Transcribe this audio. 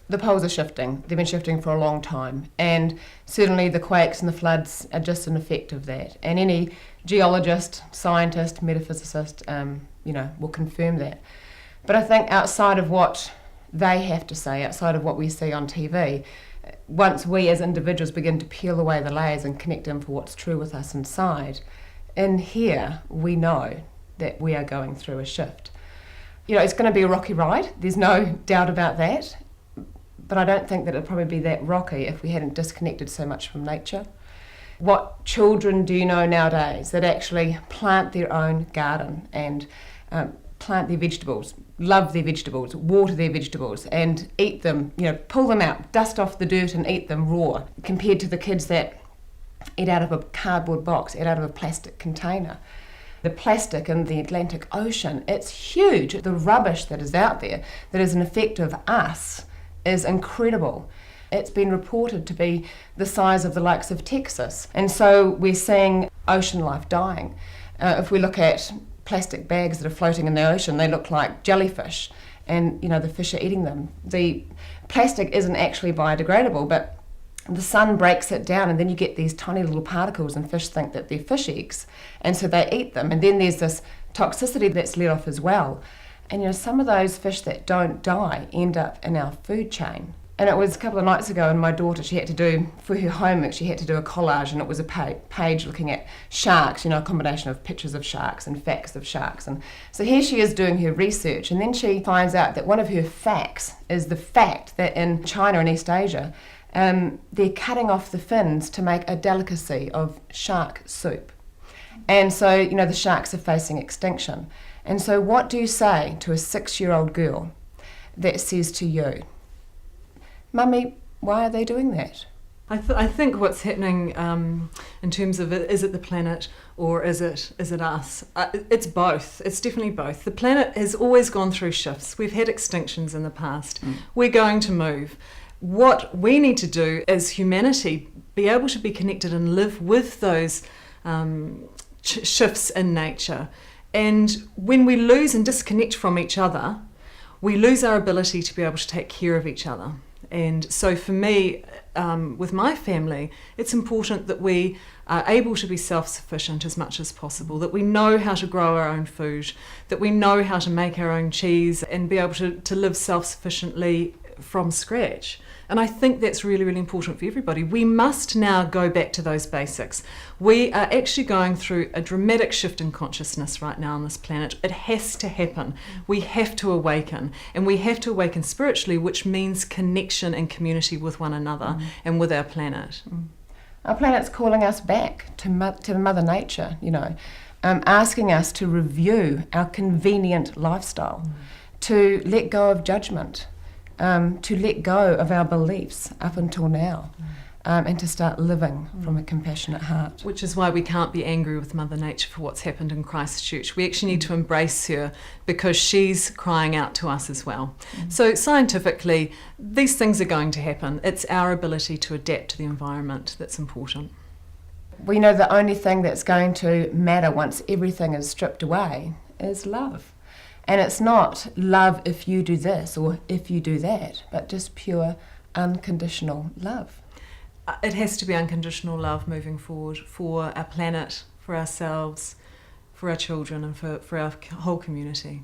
The poles are shifting. They've been shifting for a long time. And certainly the quakes and the floods are just an effect of that. And any geologist, scientist, metaphysicist, will confirm that. But I think outside of what they have to say, outside of what we see on TV, once we as individuals begin to peel away the layers and connect in for what's true with us inside, in here we know that we are going through a shift. It's going to be a rocky ride, there's no doubt about that, but I don't think that it'd probably be that rocky if we hadn't disconnected so much from nature. What children do nowadays that actually plant their own garden and plant their vegetables, love their vegetables, water their vegetables and eat them, pull them out, dust off the dirt and eat them raw, compared to the kids that eat out of a cardboard box, eat out of a plastic container. The plastic in the Atlantic Ocean, it's huge. The rubbish that is out there, that is an effect of us, is incredible. It's been reported to be the size of the likes of Texas. And so we're seeing ocean life dying. If we look at plastic bags that are floating in the ocean, they look like jellyfish. And, the fish are eating them. The plastic isn't actually biodegradable, but the sun breaks it down and then you get these tiny little particles and fish think that they're fish eggs. And so they eat them. And then there's this toxicity that's let off as well. And, some of those fish that don't die end up in our food chain. And it was a couple of nights ago, and my daughter, she had to do, for her homework, she had to do a collage, and it was a page looking at sharks, a combination of pictures of sharks and facts of sharks. And so here she is doing her research, and then she finds out that one of her facts is the fact that in China and East Asia, they're cutting off the fins to make a delicacy of shark soup. And so, the sharks are facing extinction. And so what do you say to a 6-year-old girl that says to you, Mummy, why are they doing that? I think what's happening in terms of is it the planet or is it us? It's both. It's definitely both. The planet has always gone through shifts. We've had extinctions in the past. We're going to move. What we need to do as humanity, be able to be connected and live with those shifts in nature. And when we lose and disconnect from each other, we lose our ability to be able to take care of each other. And so for me, with my family, it's important that we are able to be self-sufficient as much as possible, that we know how to grow our own food, that we know how to make our own cheese and be able to live self-sufficiently from scratch. And I think that's really, really important for everybody. We must now go back to those basics. We are actually going through a dramatic shift in consciousness right now on this planet. It has to happen. We have to awaken. And we have to awaken spiritually, which means connection and community with one another and with our planet. Our planet's calling us back to Mother Nature, asking us to review our convenient lifestyle, to let go of judgment, to let go of our beliefs up until now, and to start living from a compassionate heart. Which is why we can't be angry with Mother Nature for what's happened in Christchurch. We actually need to embrace her because she's crying out to us as well. So scientifically, these things are going to happen. It's our ability to adapt to the environment that's important. We know the only thing that's going to matter once everything is stripped away is love. And it's not love if you do this or if you do that, but just pure unconditional love. It has to be unconditional love moving forward for our planet, for ourselves, for our children and for our whole community.